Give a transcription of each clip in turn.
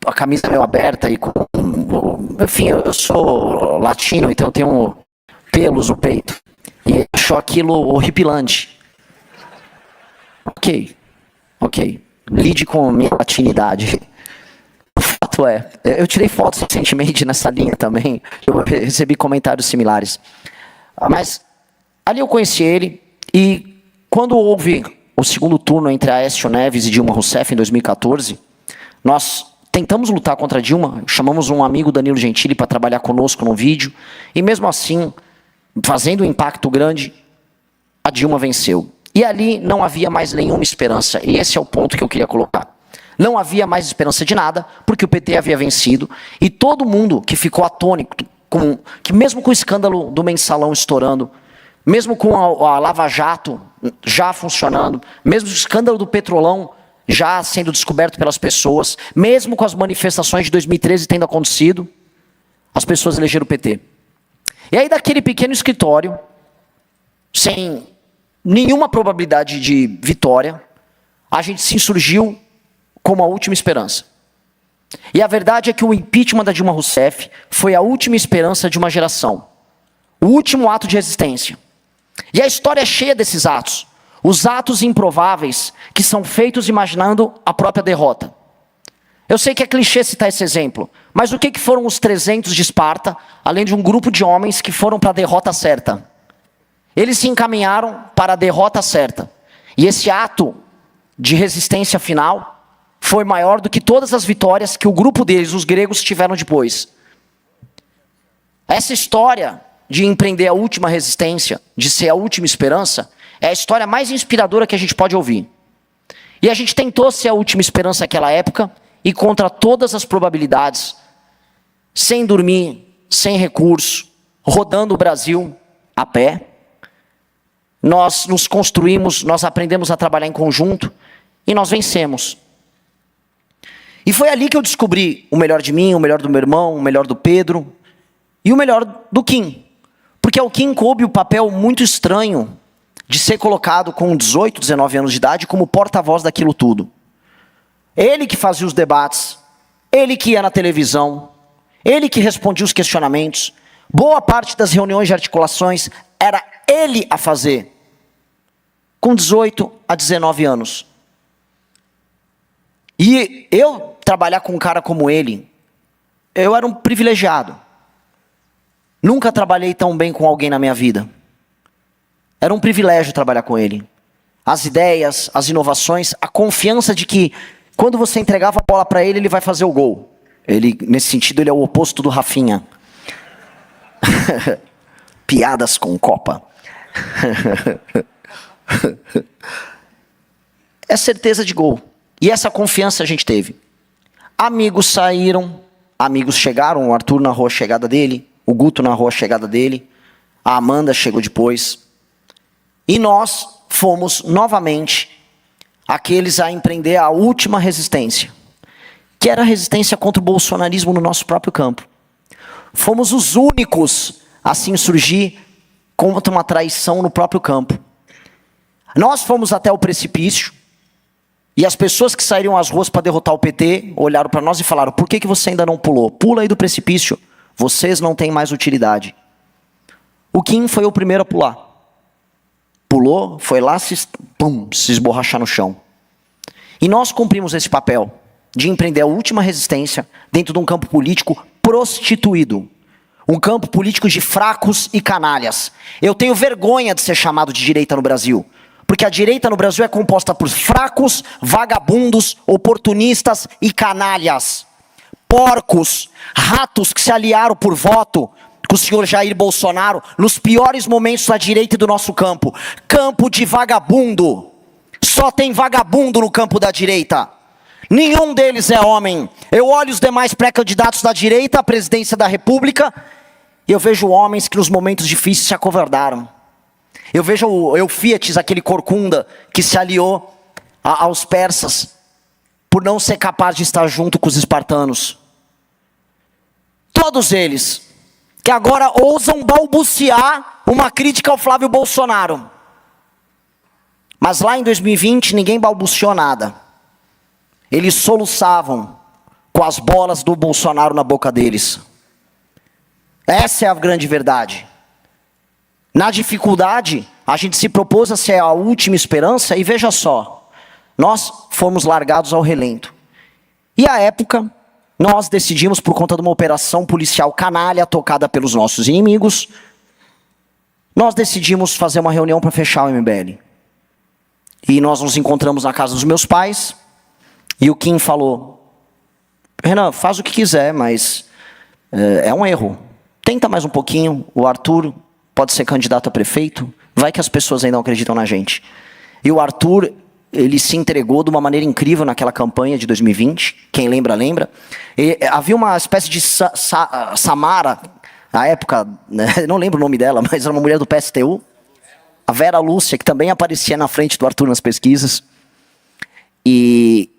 a camisa meio aberta e com... Enfim, eu sou latino, então eu tenho pelos no peito. E achou aquilo horripilante. Ok. Lide com a minha latinidade. O fato é, eu tirei fotos recentemente nessa linha também. Eu recebi comentários similares. Mas ali eu conheci ele e quando houve o segundo turno entre Aécio Neves e Dilma Rousseff em 2014, nós tentamos lutar contra a Dilma, chamamos um amigo, Danilo Gentili, para trabalhar conosco no vídeo, e mesmo assim, fazendo um impacto grande, a Dilma venceu. E ali não havia mais nenhuma esperança, e esse é o ponto que eu queria colocar. Não havia mais esperança de nada, porque o PT havia vencido, e todo mundo que ficou atônito, que mesmo com o escândalo do Mensalão estourando, mesmo com a Lava Jato já funcionando, mesmo o escândalo do Petrolão já sendo descoberto pelas pessoas, mesmo com as manifestações de 2013 tendo acontecido, as pessoas elegeram o PT. E aí daquele pequeno escritório, sem nenhuma probabilidade de vitória, a gente se insurgiu como a última esperança. E a verdade é que o impeachment da Dilma Rousseff foi a última esperança de uma geração. O último ato de resistência. E a história é cheia desses atos. Os atos improváveis que são feitos imaginando a própria derrota. Eu sei que é clichê citar esse exemplo, mas o que foram os 300 de Esparta, além de um grupo de homens que foram para a derrota certa? Eles se encaminharam para a derrota certa. E esse ato de resistência final foi maior do que todas as vitórias que o grupo deles, os gregos, tiveram depois. Essa história de empreender a última resistência, de ser a última esperança, é a história mais inspiradora que a gente pode ouvir. E a gente tentou ser a última esperança naquela época, e contra todas as probabilidades, sem dormir, sem recurso, rodando o Brasil a pé, nós nos construímos, nós aprendemos a trabalhar em conjunto, e nós vencemos. E foi ali que eu descobri o melhor de mim, o melhor do meu irmão, o melhor do Pedro, e o melhor do Kim. Porque ao Kim coube o papel muito estranho de ser colocado com 18, 19 anos de idade como porta-voz daquilo tudo. Ele que fazia os debates, ele que ia na televisão, ele que respondia os questionamentos. Boa parte das reuniões de articulações era ele a fazer, com 18 a 19 anos. E eu trabalhar com um cara como ele, eu era um privilegiado. Nunca trabalhei tão bem com alguém na minha vida. Era um privilégio trabalhar com ele. As ideias, as inovações, a confiança de que quando você entregava a bola para ele, ele vai fazer o gol. Ele, nesse sentido, ele é o oposto do Rafinha. Piadas com Copa. É certeza de gol. E essa confiança a gente teve. Amigos saíram, amigos chegaram, o Arthur narrou a chegada dele, o Guto narrou a chegada dele, a Amanda chegou depois. E nós fomos novamente aqueles a empreender a última resistência, que era a resistência contra o bolsonarismo no nosso próprio campo. Fomos os únicos a se insurgir contra uma traição no próprio campo. Nós fomos até o precipício, e as pessoas que saíram às ruas para derrotar o PT, olharam para nós e falaram: por que você ainda não pulou? Pula aí do precipício, vocês não têm mais utilidade. O Kim foi o primeiro a pular. Pulou, foi lá, se esborrachar no chão. E nós cumprimos esse papel de empreender a última resistência dentro de um campo político prostituído. Um campo político de fracos e canalhas. Eu tenho vergonha de ser chamado de direita no Brasil. Porque a direita no Brasil é composta por fracos, vagabundos, oportunistas e canalhas. Porcos, ratos que se aliaram por voto com o senhor Jair Bolsonaro nos piores momentos da direita e do nosso campo. Campo de vagabundo. Só tem vagabundo no campo da direita. Nenhum deles é homem. Eu olho os demais pré-candidatos da direita à presidência da República e eu vejo homens que nos momentos difíceis se acovardaram. Eu vejo o Eufíates, aquele corcunda que se aliou aos persas por não ser capaz de estar junto com os espartanos. Todos eles que agora ousam balbuciar uma crítica ao Flávio Bolsonaro. Mas lá em 2020 ninguém balbuciou nada. Eles soluçavam com as bolas do Bolsonaro na boca deles. Essa é a grande verdade. Na dificuldade, a gente se propôs a ser a última esperança e veja só, nós fomos largados ao relento. E à época, nós decidimos, por conta de uma operação policial canalha tocada pelos nossos inimigos, nós decidimos fazer uma reunião para fechar o MBL. E nós nos encontramos na casa dos meus pais, e o Kim falou, Renan, faz o que quiser, mas é um erro. Tenta mais um pouquinho, o Arthur pode ser candidato a prefeito, vai que as pessoas ainda não acreditam na gente. E o Arthur, ele se entregou de uma maneira incrível naquela campanha de 2020, quem lembra, lembra. Havia uma espécie de Samara, na época, né, não lembro o nome dela, mas era uma mulher do PSTU, a Vera Lúcia, que também aparecia na frente do Arthur nas pesquisas, e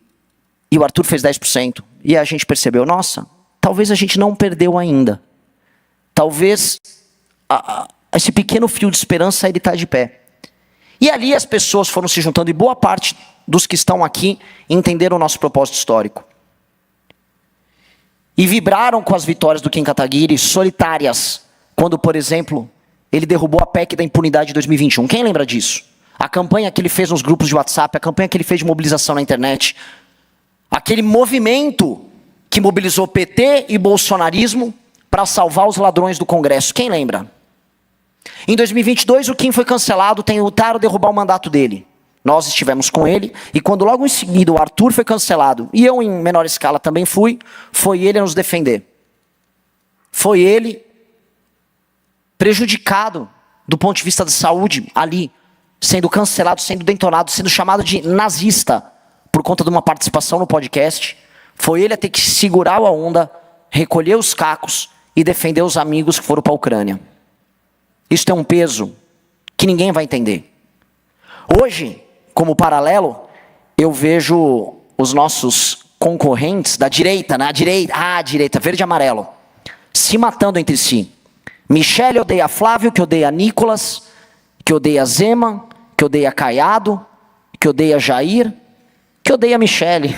o Arthur fez 10%, e a gente percebeu, nossa, talvez a gente não perdeu ainda, talvez esse pequeno fio de esperança ele está de pé. E ali as pessoas foram se juntando, e boa parte dos que estão aqui entenderam o nosso propósito histórico. E vibraram com as vitórias do Kim Kataguiri, solitárias, quando, por exemplo, ele derrubou a PEC da impunidade de 2021. Quem lembra disso? A campanha que ele fez nos grupos de WhatsApp, a campanha que ele fez de mobilização na internet, aquele movimento que mobilizou PT e bolsonarismo para salvar os ladrões do Congresso. Quem lembra? Em 2022, o Kim foi cancelado, tentaram derrubar o mandato dele. Nós estivemos com ele, e quando logo em seguida o Arthur foi cancelado, e eu em menor escala também fui, foi ele a nos defender. Foi ele prejudicado do ponto de vista da saúde, ali, sendo cancelado, sendo detonado, sendo chamado de nazista, por conta de uma participação no podcast. Foi ele a ter que segurar a onda, recolher os cacos e defender os amigos que foram para a Ucrânia. Isso tem um peso que ninguém vai entender. Hoje, como paralelo, eu vejo os nossos concorrentes da direita, direita, verde e amarelo, se matando entre si. Michele odeia Flávio, que odeia Nicolas, que odeia Zema, que odeia Caiado, que odeia Jair, que odeia Michele,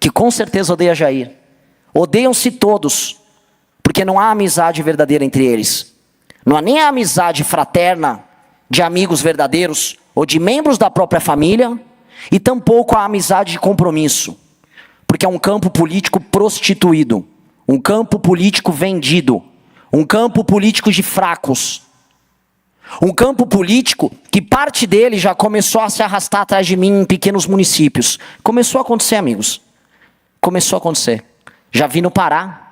que com certeza odeia Jair. Odeiam-se todos, porque não há amizade verdadeira entre eles. Não há nem a amizade fraterna de amigos verdadeiros ou de membros da própria família, e tampouco a amizade de compromisso, porque é um campo político prostituído, um campo político vendido, um campo político de fracos, um campo político que parte dele já começou a se arrastar atrás de mim em pequenos municípios. Começou a acontecer, amigos. Começou a acontecer. Já vi no Pará.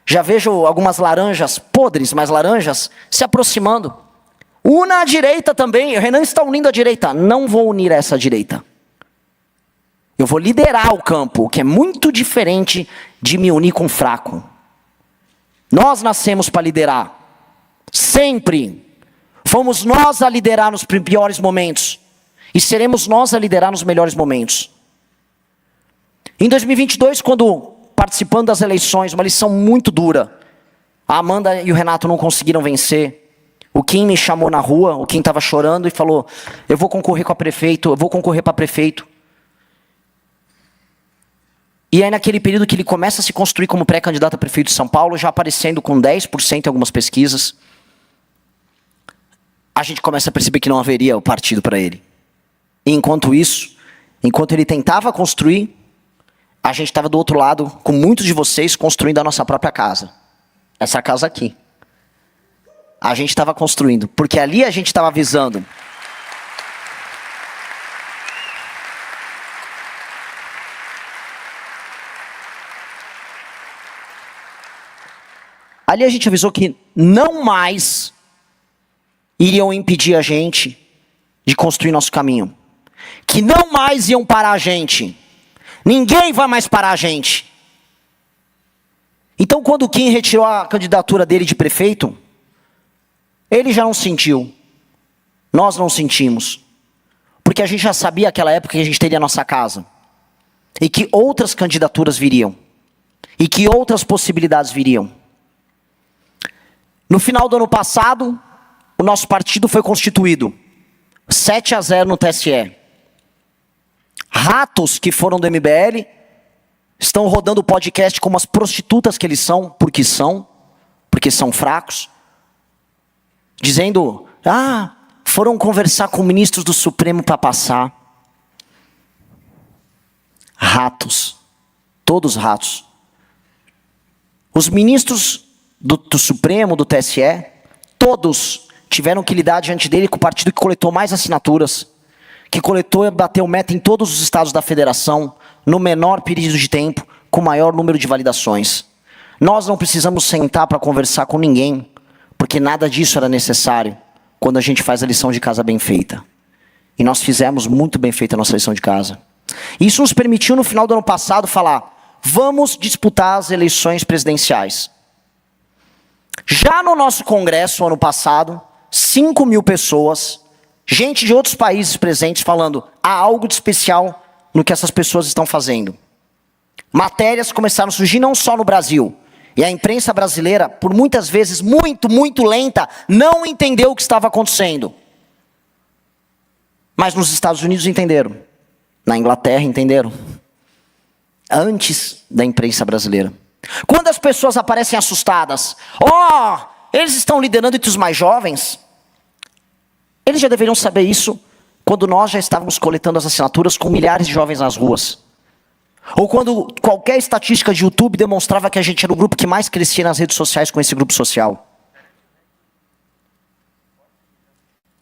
Já vejo algumas laranjas, podres, mas laranjas, se aproximando. Una a direita também. O Renan está unindo a direita. Não vou unir essa direita. Eu vou liderar o campo, o que é muito diferente de me unir com o fraco. Nós nascemos para liderar. Sempre. Fomos nós a liderar nos piores momentos. E seremos nós a liderar nos melhores momentos. Em 2022, quando participando das eleições, uma eleição muito dura, a Amanda e o Renato não conseguiram vencer. O Kim me chamou na rua, o Kim estava chorando e falou, eu vou concorrer com a prefeito, eu vou concorrer para prefeito. E aí naquele período que ele começa a se construir como pré-candidato a prefeito de São Paulo, já aparecendo com 10% em algumas pesquisas, a gente começa a perceber que não haveria o partido para ele. E enquanto isso, enquanto ele tentava construir, a gente estava do outro lado, com muitos de vocês, construindo a nossa própria casa. Essa casa aqui. A gente estava construindo, porque ali a gente estava visando. Ali a gente avisou que não mais iriam impedir a gente de construir nosso caminho. Que não mais iam parar a gente. Ninguém vai mais parar a gente. Então, quando o Kim retirou a candidatura dele de prefeito, ele já não sentiu. Nós não sentimos. Porque a gente já sabia naquela época que a gente teria a nossa casa. E que outras candidaturas viriam. E que outras possibilidades viriam. No final do ano passado, o nosso partido foi constituído. 7-0 no TSE. Ratos que foram do MBL Estão rodando o podcast como as prostitutas que eles são, porque são fracos. Dizendo, foram conversar com ministros do Supremo para passar. Ratos. Todos ratos. Os ministros do Supremo, do TSE, todos tiveram que lidar diante dele com o partido que coletou mais assinaturas, que coletou e bateu meta em todos os estados da federação, no menor período de tempo, com o maior número de validações. Nós não precisamos sentar para conversar com ninguém, porque nada disso era necessário quando a gente faz a lição de casa bem feita. E nós fizemos muito bem feita a nossa lição de casa. Isso nos permitiu, no final do ano passado, falar, vamos disputar as eleições presidenciais. Já no nosso congresso, ano passado, 5.000 pessoas, gente de outros países presentes falando, há algo de especial no que essas pessoas estão fazendo. Matérias começaram a surgir não só no Brasil, e a imprensa brasileira, por muitas vezes muito lenta, não entendeu o que estava acontecendo. Mas nos Estados Unidos entenderam, na Inglaterra entenderam, antes da imprensa brasileira. Quando as pessoas aparecem assustadas, eles estão liderando entre os mais jovens, eles já deveriam saber isso quando nós já estávamos coletando as assinaturas com milhares de jovens nas ruas. Ou quando qualquer estatística de YouTube demonstrava que a gente era o grupo que mais crescia nas redes sociais com esse grupo social.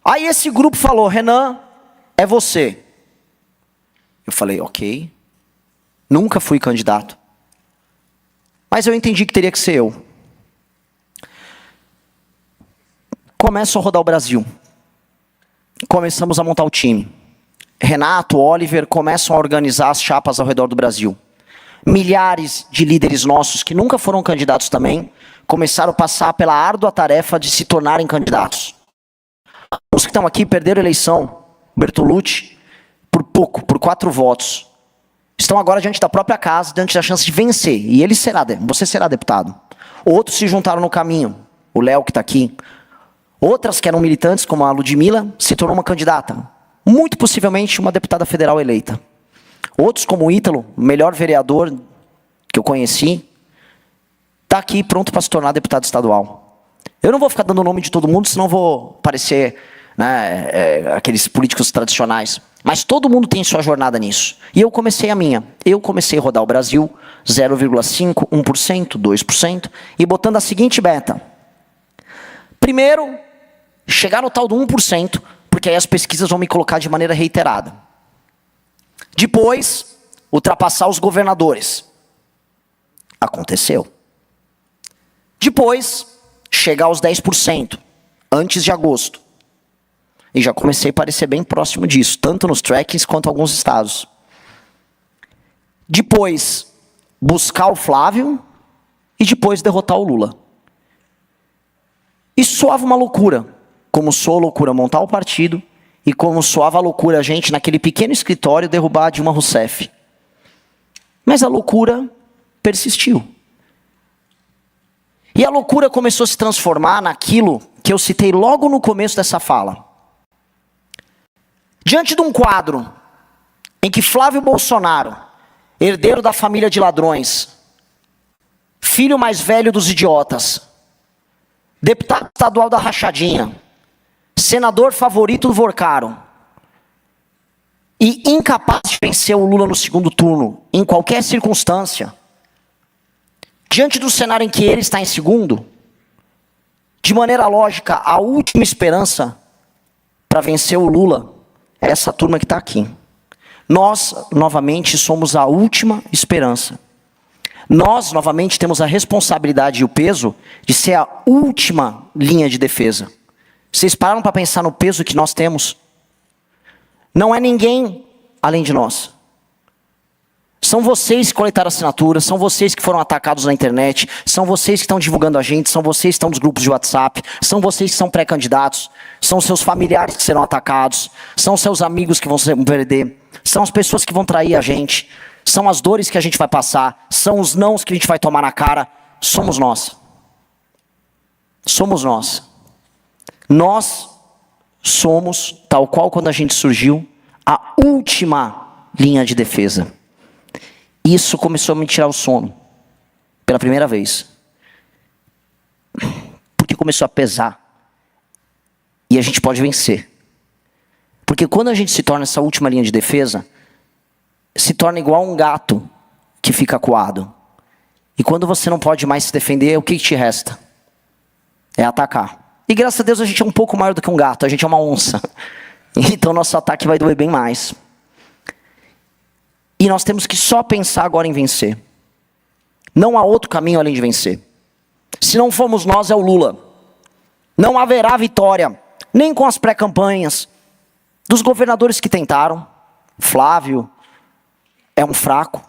Aí esse grupo falou, Renan, é você. Eu falei, ok. Nunca fui candidato. Mas eu entendi que teria que ser eu. Começo a rodar o Brasil. Começamos a montar o time. Renato, Oliver começam a organizar as chapas ao redor do Brasil. Milhares de líderes nossos, que nunca foram candidatos também, começaram a passar pela árdua tarefa de se tornarem candidatos. Os que estão aqui perderam a eleição. Bertolucci, por pouco, por 4 votos. Estão agora diante da própria casa, diante da chance de vencer. E você será deputado. Outros se juntaram no caminho. O Léo que está aqui. Outras que eram militantes, como a Ludmilla, se tornou uma candidata. Muito possivelmente uma deputada federal eleita. Outros, como o Ítalo, o melhor vereador que eu conheci, está aqui pronto para se tornar deputado estadual. Eu não vou ficar dando o nome de todo mundo, senão vou parecer aqueles políticos tradicionais. Mas todo mundo tem sua jornada nisso. E eu comecei a minha. Eu comecei a rodar o Brasil 0,5%, 1%, 2%, e botando a seguinte meta. Primeiro, chegar no tal do 1%, porque aí as pesquisas vão me colocar de maneira reiterada. Depois, ultrapassar os governadores. Aconteceu. Depois, chegar aos 10%, antes de agosto. E já comecei a parecer bem próximo disso, tanto nos trackings quanto em alguns estados. Depois, buscar o Flávio e depois derrotar o Lula. Isso soava uma loucura, como soa loucura montar o partido e como soava loucura a gente naquele pequeno escritório derrubar a Dilma Rousseff. Mas a loucura persistiu. E a loucura começou a se transformar naquilo que eu citei logo no começo dessa fala. Diante de um quadro em que Flávio Bolsonaro, herdeiro da família de ladrões, filho mais velho dos idiotas, deputado estadual da rachadinha, senador favorito do Vorcaro, e incapaz de vencer o Lula no segundo turno, em qualquer circunstância, diante do cenário em que ele está em segundo, de maneira lógica, a última esperança para vencer o Lula é essa turma que está aqui. Nós, novamente, somos a última esperança. Nós, novamente, temos a responsabilidade e o peso de ser a última linha de defesa. Vocês pararam para pensar no peso que nós temos? Não é ninguém além de nós. São vocês que coletaram assinaturas, são vocês que foram atacados na internet, são vocês que estão divulgando a gente, são vocês que estão nos grupos de WhatsApp, são vocês que são pré-candidatos, são seus familiares que serão atacados, são seus amigos que vão se perder, são as pessoas que vão trair a gente, são as dores que a gente vai passar, são os nãos que a gente vai tomar na cara. Somos nós. Somos nós. Nós somos, tal qual quando a gente surgiu, a última linha de defesa. Isso começou a me tirar o sono. Pela primeira vez. Porque começou a pesar. E a gente pode vencer. Porque quando a gente se torna essa última linha de defesa, se torna igual um gato que fica acuado. E quando você não pode mais se defender, o que te resta? É atacar. E graças a Deus a gente é um pouco maior do que um gato, a gente é uma onça. Então nosso ataque vai doer bem mais. E nós temos que só pensar agora em vencer. Não há outro caminho além de vencer. Se não formos nós, é o Lula. Não haverá vitória, nem com as pré-campanhas dos governadores que tentaram. Flávio é um fraco.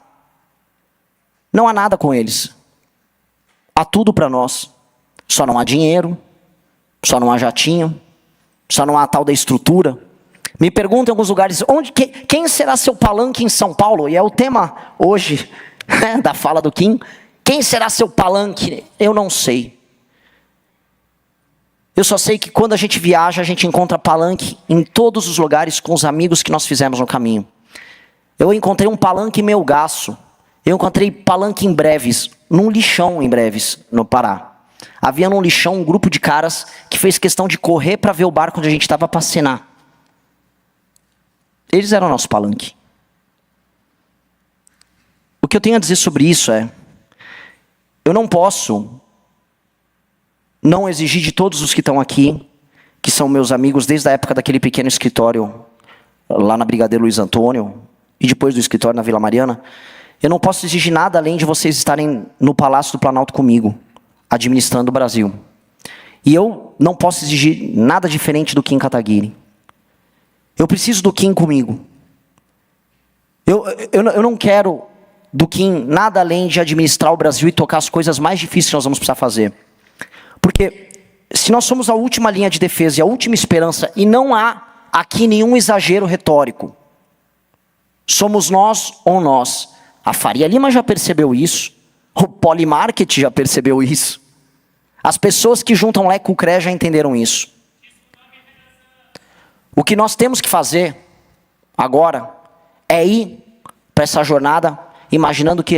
Não há nada com eles. Há tudo para nós. Só não há dinheiro, só não há jatinho, só não há tal da estrutura. Me perguntam em alguns lugares, quem será seu palanque em São Paulo? E é o tema hoje da fala do Kim. Quem será seu palanque? Eu não sei. Eu só sei que quando a gente viaja, a gente encontra palanque em todos os lugares com os amigos que nós fizemos no caminho. Eu encontrei um palanque em Melgaço. Eu encontrei palanque em Breves, num lixão em Breves, no Pará. Havia num lixão um grupo de caras que fez questão de correr para ver o barco onde a gente estava para cenar. Eles eram nosso palanque. O que eu tenho a dizer sobre isso é, eu não posso não exigir de todos os que estão aqui, que são meus amigos desde a época daquele pequeno escritório lá na Brigadeiro Luiz Antônio, e depois do escritório na Vila Mariana, eu não posso exigir nada além de vocês estarem no Palácio do Planalto comigo, administrando o Brasil. E eu não posso exigir nada diferente do Kim Kataguiri. Eu preciso do Kim comigo. Eu não quero do Kim nada além de administrar o Brasil e tocar as coisas mais difíceis que nós vamos precisar fazer. Porque se nós somos a última linha de defesa e a última esperança, e não há aqui nenhum exagero retórico, somos nós ou nós. A Faria Lima já percebeu isso. O Polymarket já percebeu isso. As pessoas que juntam Lé com o CRE já entenderam isso. O que nós temos que fazer agora é ir para essa jornada imaginando que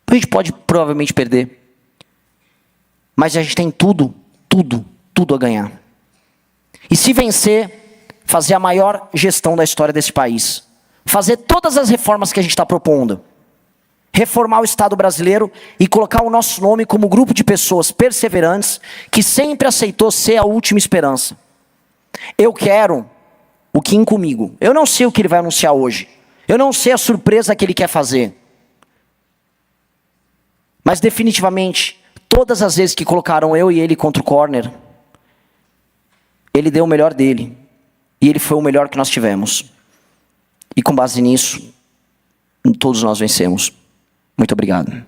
a gente pode provavelmente perder. Mas a gente tem tudo a ganhar. E se vencer, fazer a maior gestão da história desse país. Fazer todas as reformas que a gente está propondo. Reformar o Estado brasileiro e colocar o nosso nome como grupo de pessoas perseverantes que sempre aceitou ser a última esperança. Eu quero o Kim comigo. Eu não sei o que ele vai anunciar hoje. Eu não sei a surpresa que ele quer fazer. Mas definitivamente, todas as vezes que colocaram eu e ele contra o corner, ele deu o melhor dele. E ele foi o melhor que nós tivemos. E com base nisso, todos nós vencemos. Muito obrigado.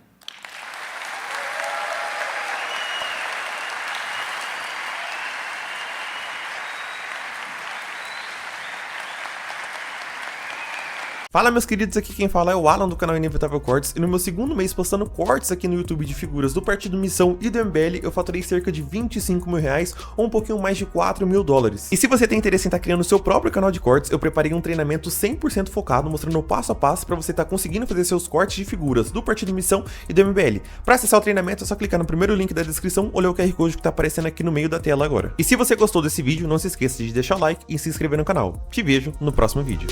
Fala meus queridos, aqui quem fala é o Alan do canal Inevitável Cortes, e no meu segundo mês postando cortes aqui no YouTube de figuras do Partido Missão e do MBL, eu faturei cerca de 25 mil reais ou um pouquinho mais de 4 mil dólares. E se você tem interesse em estar criando o seu próprio canal de cortes, eu preparei um treinamento 100% focado, mostrando o passo a passo para você estar conseguindo fazer seus cortes de figuras do Partido Missão e do MBL. Para acessar o treinamento é só clicar no primeiro link da descrição ou ler o QR Code que está aparecendo aqui no meio da tela agora. E se você gostou desse vídeo, não se esqueça de deixar o like e se inscrever no canal. Te vejo no próximo vídeo.